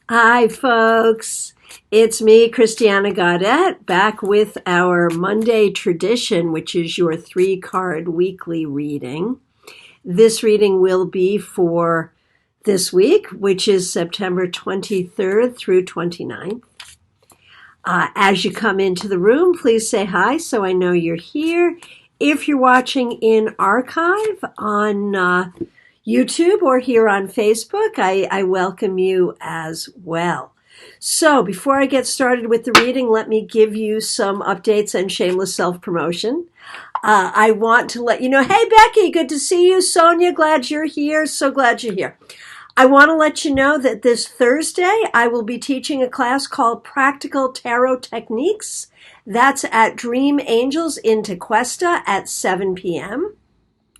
Hi, folks. It's me, Christiana Gaudet, back with our Monday tradition, which is your 3-card weekly reading. This reading will be for this week, which is September 23rd through 29th. As you come into the room, please say hi so I know you're here. If you're watching in archive on YouTube or here on Facebook, I welcome you as well. So before I get started with the reading, let me give you some updates and shameless self-promotion. I want to let you know, hey, Becky, good to see you. Sonia, glad you're here. So glad you're here. I want to let you know that this Thursday, I will be teaching a class called Practical Tarot Techniques. That's at Dream Angels in Tequesta at 7 p.m.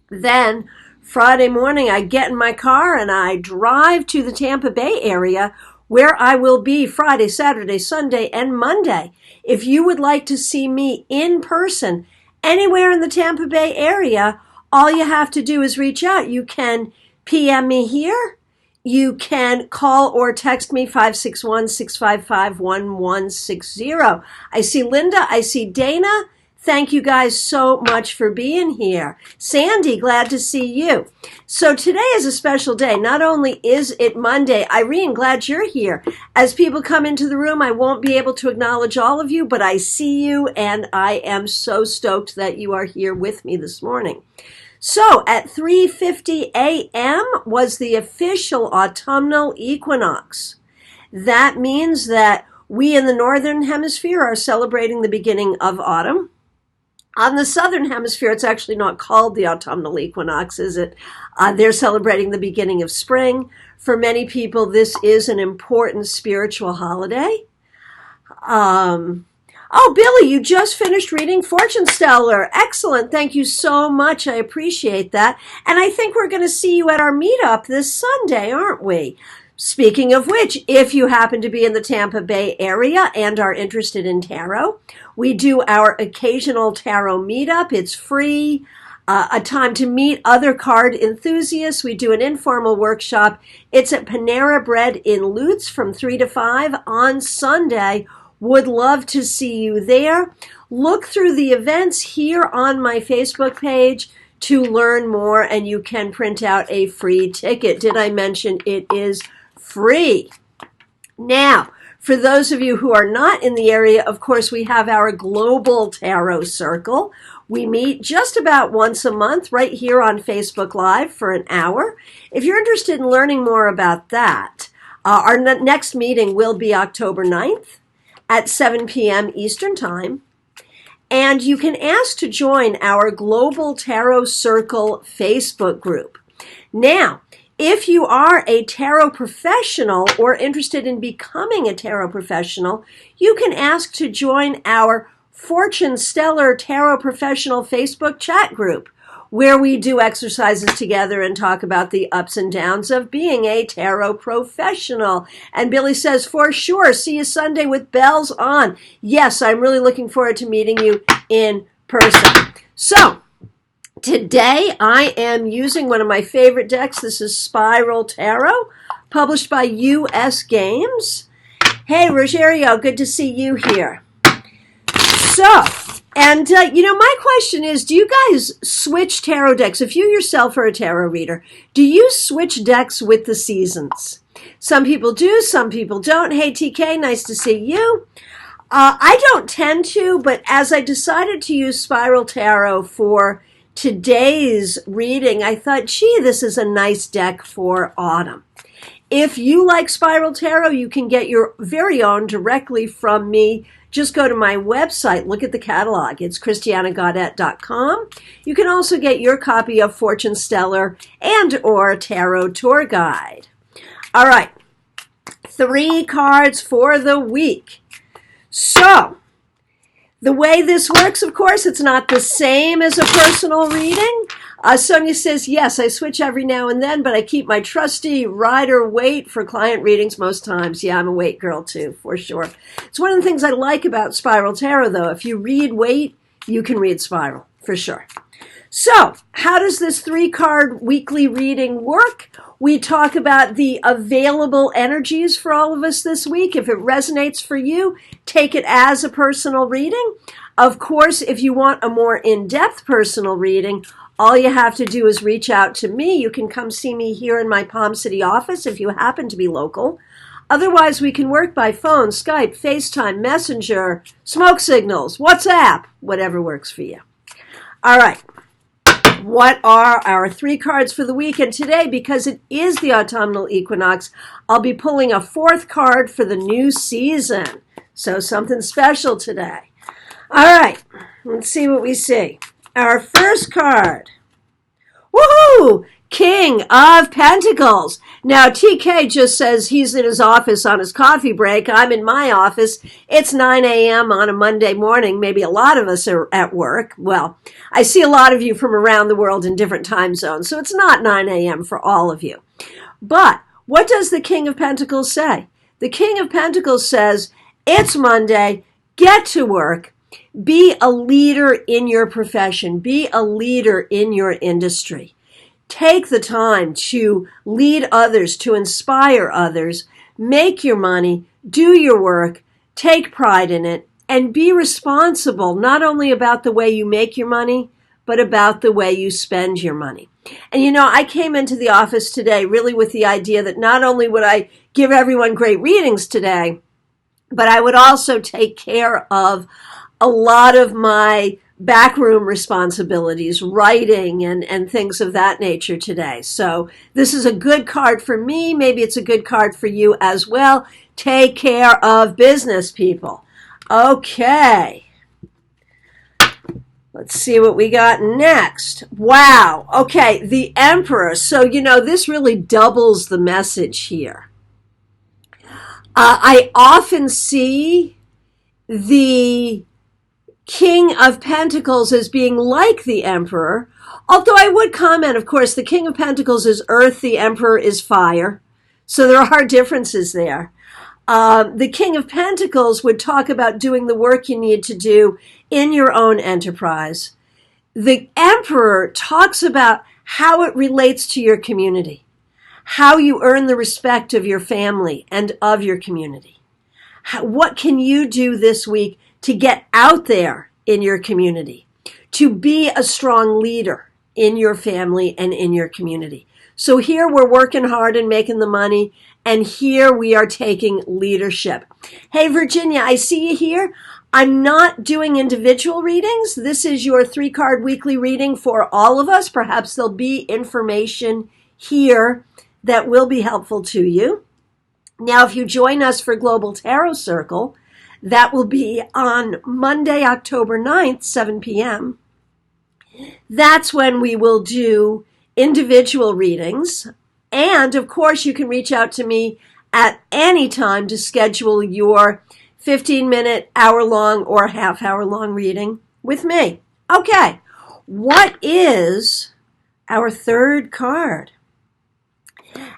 Then Friday morning, I get in my car and I drive to the Tampa Bay area where I will be Friday, Saturday, Sunday, and Monday. If you would like to see me in person anywhere in the Tampa Bay area, all you have to do is reach out. You can PM me here. You can call or text me 561-655-1160. I see Linda. I see Dana. Thank you guys so much for being here. Sandy, glad to see you. So today is a special day. Not only is it Monday, Irene, glad you're here. As people come into the room, I won't be able to acknowledge all of you, but I see you, and I am so stoked that you are here with me this morning. So at 3:50 a.m. was the official autumnal equinox. That means that we in the Northern Hemisphere are celebrating the beginning of autumn. On the Southern Hemisphere, it's actually not called the autumnal equinox, is it? They're celebrating the beginning of spring. For many people, this is an important spiritual holiday. Oh, Billy, you just finished reading Fortune Stellar. Excellent. Thank you so much. I appreciate that. And I think we're going to see you at our meetup this Sunday, aren't we? Speaking of which, if you happen to be in the Tampa Bay area and are interested in tarot, we do our occasional tarot meetup. It's free, a time to meet other card enthusiasts. We do an informal workshop. It's at Panera Bread in Lutz from 3 to 5 on Sunday. Would love to see you there. Look through the events here on my Facebook page to learn more, and you can print out a free ticket. Did I mention it is free? Now, for those of you who are not in the area, of course, we have our Global Tarot Circle. We meet just about once a month right here on Facebook Live for an hour. If you're interested in learning more about that, our next meeting will be October 9th at 7 p.m. Eastern Time. And you can ask to join our Global Tarot Circle Facebook group. Now, if you are a tarot professional or interested in becoming a tarot professional, you can ask to join our Fortune Stellar Tarot Professional Facebook chat group, where we do exercises together and talk about the ups and downs of being a tarot professional. And Billy says, for sure, see you Sunday with bells on. Yes, I'm really looking forward to meeting you in person. So, today, I am using one of my favorite decks. This is Spiral Tarot, published by U.S. Games. Hey, Rogerio, good to see you here. So, and, my question is, do you guys switch tarot decks? If you yourself are a tarot reader, do you switch decks with the seasons? Some people do, some people don't. Hey, TK, nice to see you. I don't tend to, but as I decided to use Spiral Tarot for today's reading, I thought, gee, this is a nice deck for autumn. If you like Spiral Tarot, you can get your very own directly from me. Just go to my website, look at the catalog. It's christianagaudet.com. You can also get your copy of Fortune Stellar and or Tarot Tour Guide. All right, 3 cards for the week. So, the way this works, of course, it's not the same as a personal reading. Sonia says, yes, I switch every now and then, but I keep my trusty rider weight for client readings most times. Yeah, I'm a weight girl too, for sure. It's one of the things I like about Spiral Tarot, though. If you read weight, you can read Spiral, for sure. So, how does this 3-card weekly reading work? We talk about the available energies for all of us this week. If it resonates for you, take it as a personal reading. Of course, if you want a more in-depth personal reading, all you have to do is reach out to me. You can come see me here in my Palm City office if you happen to be local. Otherwise, we can work by phone, Skype, FaceTime, Messenger, smoke signals, WhatsApp, whatever works for you. All right. What are our 3 cards for the week? And today, because it is the autumnal equinox, I'll be pulling a 4th card for the new season. So something special today. All right, let's see what we see. Our first card. Woohoo! King of Pentacles. Now, TK just says he's in his office on his coffee break. I'm in my office. It's 9 a.m. on a Monday morning. Maybe a lot of us are at work. Well, I see a lot of you from around the world in different time zones, so it's not 9 a.m. for all of you. But what does the King of Pentacles say? The King of Pentacles says, it's Monday, get to work. Be a leader in your profession. Be a leader in your industry. Take the time to lead others, to inspire others. Make your money, do your work, take pride in it, and be responsible not only about the way you make your money, but about the way you spend your money. And you know, I came into the office today really with the idea that not only would I give everyone great readings today, but I would also take care of a lot of my backroom responsibilities, writing and things of that nature today. So this is a good card for me. Maybe it's a good card for you as well. Take care of business, people. Okay. Let's see what we got next. Wow. Okay, the Emperor. So, you know, this really doubles the message here. I often see the King of Pentacles as being like the Emperor, although I would comment, of course, the King of Pentacles is earth, the Emperor is fire, so there are differences there. The King of Pentacles would talk about doing the work you need to do in your own enterprise. The Emperor talks about how it relates to your community, how you earn the respect of your family and of your community. What can you do this week to get out there in your community, to be a strong leader in your family and in your community? So here we're working hard and making the money, and here we are taking leadership. Hey, Virginia, I see you here. I'm not doing individual readings. This is your 3-card weekly reading for all of us. Perhaps there'll be information here that will be helpful to you. Now, if you join us for Global Tarot Circle, that will be on Monday, October 9th, 7 p.m. That's when we will do individual readings. And, of course, you can reach out to me at any time to schedule your 15-minute, hour-long, or half-hour-long reading with me. Okay, what is our 3rd card?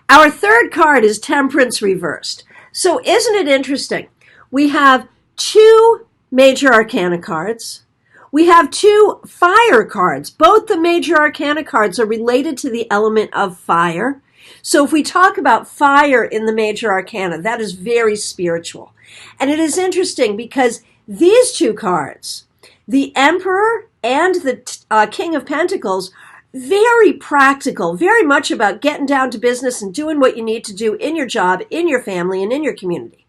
Our 3rd card is Temperance reversed. So isn't it interesting? We have 2 major arcana cards. We have 2 fire cards. Both the major arcana cards are related to the element of fire. So if we talk about fire in the major arcana, that is very spiritual. And it is interesting because these 2 cards, the Emperor and the King of Pentacles, very practical, very much about getting down to business and doing what you need to do in your job, in your family, and in your community.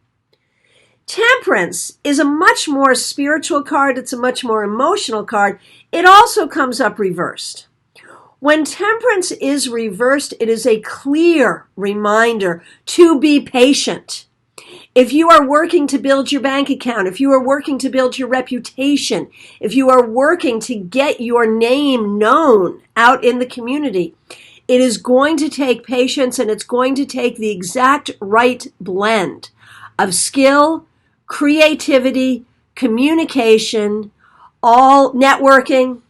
Temperance is a much more spiritual card. It's a much more emotional card. It also comes up reversed. When temperance is reversed, it is a clear reminder to be patient. If you are working to build your bank account, if you are working to build your reputation, if you are working to get your name known out in the community, it is going to take patience, and it's going to take the exact right blend of skill, creativity, communication, all networking,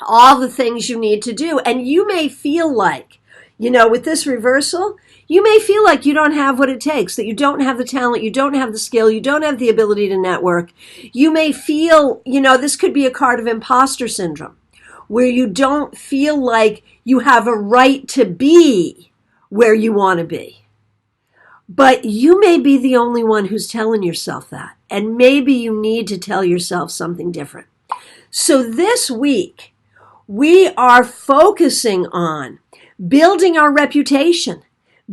all the things you need to do. And you may feel like, with this reversal, you may feel like you don't have what it takes, that you don't have the talent, you don't have the skill, you don't have the ability to network. You may feel, this could be a card of imposter syndrome, where you don't feel like you have a right to be where you want to be. But you may be the only one who's telling yourself that. And maybe you need to tell yourself something different. So this week, we are focusing on building our reputation,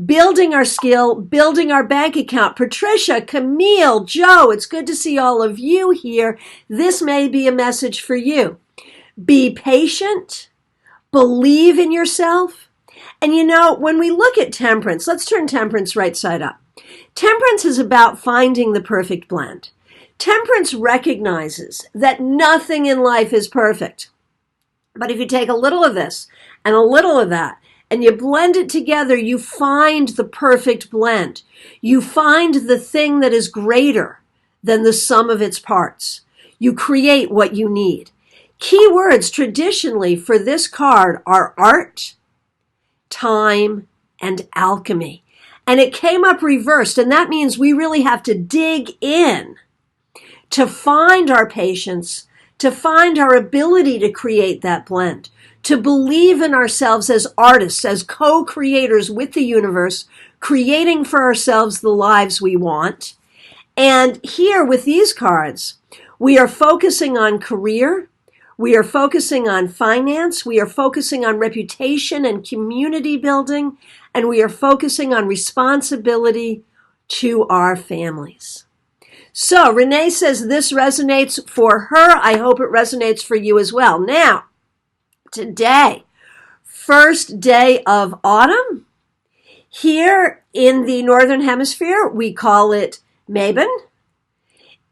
building our skill, building our bank account. Patricia, Camille, Joe, it's good to see all of you here. This may be a message for you. Be patient, believe in yourself. And you know, when we look at temperance, let's turn temperance right side up. Temperance is about finding the perfect blend. Temperance recognizes that nothing in life is perfect. But if you take a little of this and a little of that, and you blend it together, you find the perfect blend. You find the thing that is greater than the sum of its parts. You create what you need. Key words traditionally for this card are art, time, and alchemy. And it came up reversed, and that means we really have to dig in to find our patience, to find our ability to create that blend, to believe in ourselves as artists, as co-creators with the universe, creating for ourselves the lives we want. And here with these cards, we are focusing on career, we are focusing on finance, we are focusing on reputation and community building, and we are focusing on responsibility to our families. So Renee says this resonates for her. I hope it resonates for you as well. Now, today, first day of autumn. Here in the Northern Hemisphere, we call it Mabon.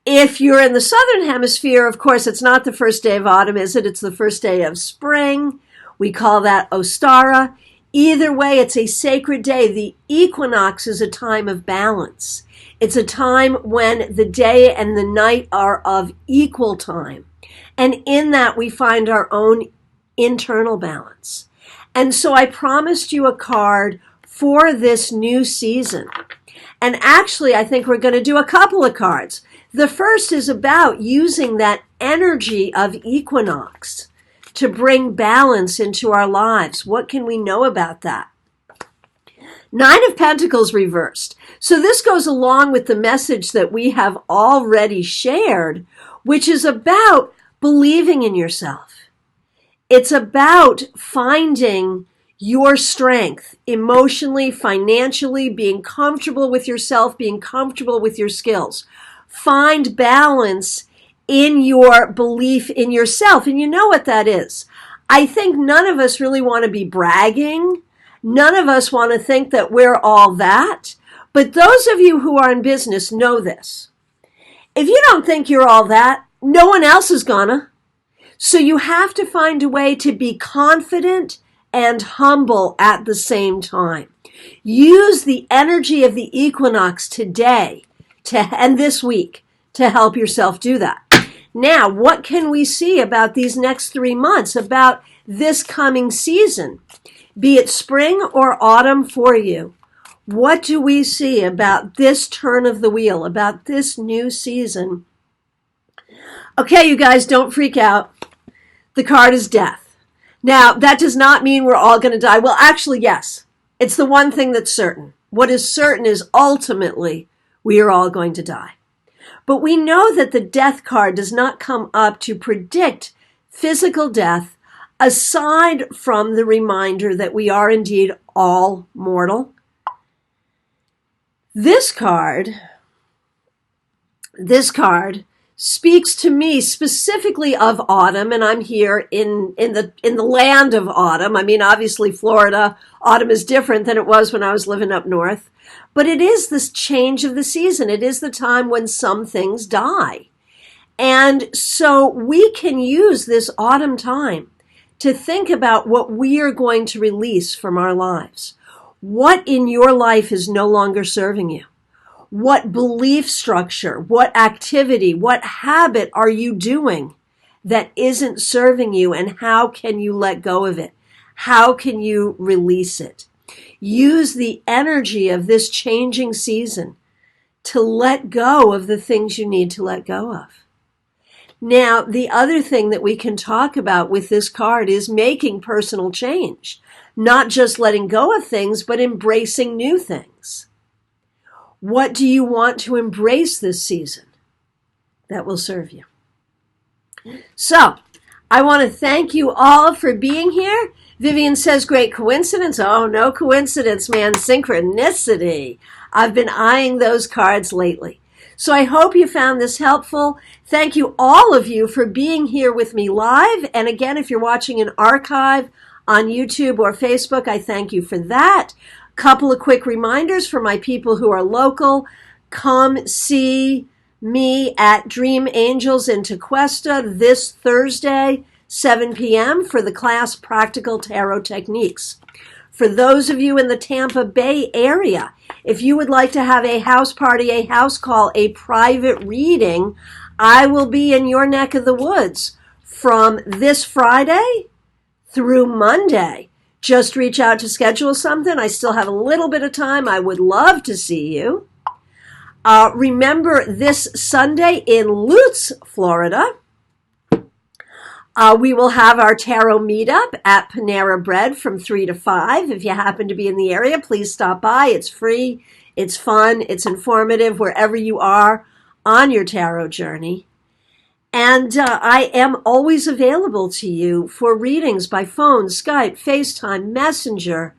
If you're in the Southern Hemisphere, of course, it's not the first day of autumn, is it? It's the first day of spring. We call that Ostara. Either way, it's a sacred day. The equinox is a time of balance. It's a time when the day and the night are of equal time. And in that, we find our own internal balance. And so I promised you a card for this new season. And actually, I think we're going to do a couple of cards. The first is about using that energy of equinox to bring balance into our lives. What can we know about that? Nine of Pentacles reversed. So this goes along with the message that we have already shared, which is about believing in yourself. It's about finding your strength emotionally, financially, being comfortable with yourself, being comfortable with your skills. Find balance in your belief in yourself. And you know what that is. I think none of us really want to be bragging. None of us want to think that we're all that. But those of you who are in business know this. If you don't think you're all that, no one else is gonna. So you have to find a way to be confident and humble at the same time. Use the energy of the equinox today and this week to help yourself do that. Now, what can we see about these next 3 months, about this coming season? Be it spring or autumn for you. What do we see about this turn of the wheel, about this new season? Okay, you guys, don't freak out. The card is death. Now, that does not mean we're all going to die. Well, actually, yes. It's the one thing that's certain. What is certain is ultimately we are all going to die. But we know that the death card does not come up to predict physical death, aside from the reminder that we are indeed all mortal. This card speaks to me specifically of autumn, and I'm here in the land of autumn. I mean, obviously Florida, autumn is different than it was when I was living up north. But it is this change of the season. It is the time when some things die. And so we can use this autumn time to think about what we are going to release from our lives. What in your life is no longer serving you? What belief structure, what activity, what habit are you doing that isn't serving you, and how can you let go of it? How can you release it? Use the energy of this changing season to let go of the things you need to let go of. Now, the other thing that we can talk about with this card is making personal change. not just letting go of things, but embracing new things. What do you want to embrace this season that will serve you? So, I want to thank you all for being here. Vivian says, great coincidence. Oh, no coincidence, man. Synchronicity. I've been eyeing those cards lately. So I hope you found this helpful. Thank you, all of you, for being here with me live. And again, if you're watching an archive on YouTube or Facebook, I thank you for that. Couple of quick reminders for my people who are local. Come see me at Dream Angels in Tequesta this Thursday, 7 p.m. for the class Practical Tarot Techniques. For those of you in the Tampa Bay area, if you would like to have a house party, a house call, a private reading, I will be in your neck of the woods from this Friday through Monday. Just reach out to schedule something. I still have a little bit of time. I would love to see you. Remember, this Sunday in Lutz, Florida, we will have our tarot meetup at Panera Bread from 3 to 5. If you happen to be in the area, please stop by. It's free, it's fun, it's informative wherever you are on your tarot journey. And I am always available to you for readings by phone, Skype, FaceTime, Messenger,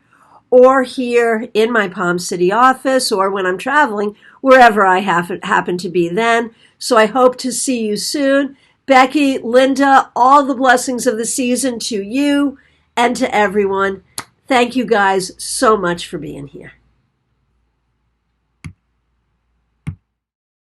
or here in my Palm City office, or when I'm traveling, wherever I happen to be then. So I hope to see you soon. Becky, Linda, all the blessings of the season to you and to everyone. Thank you guys so much for being here.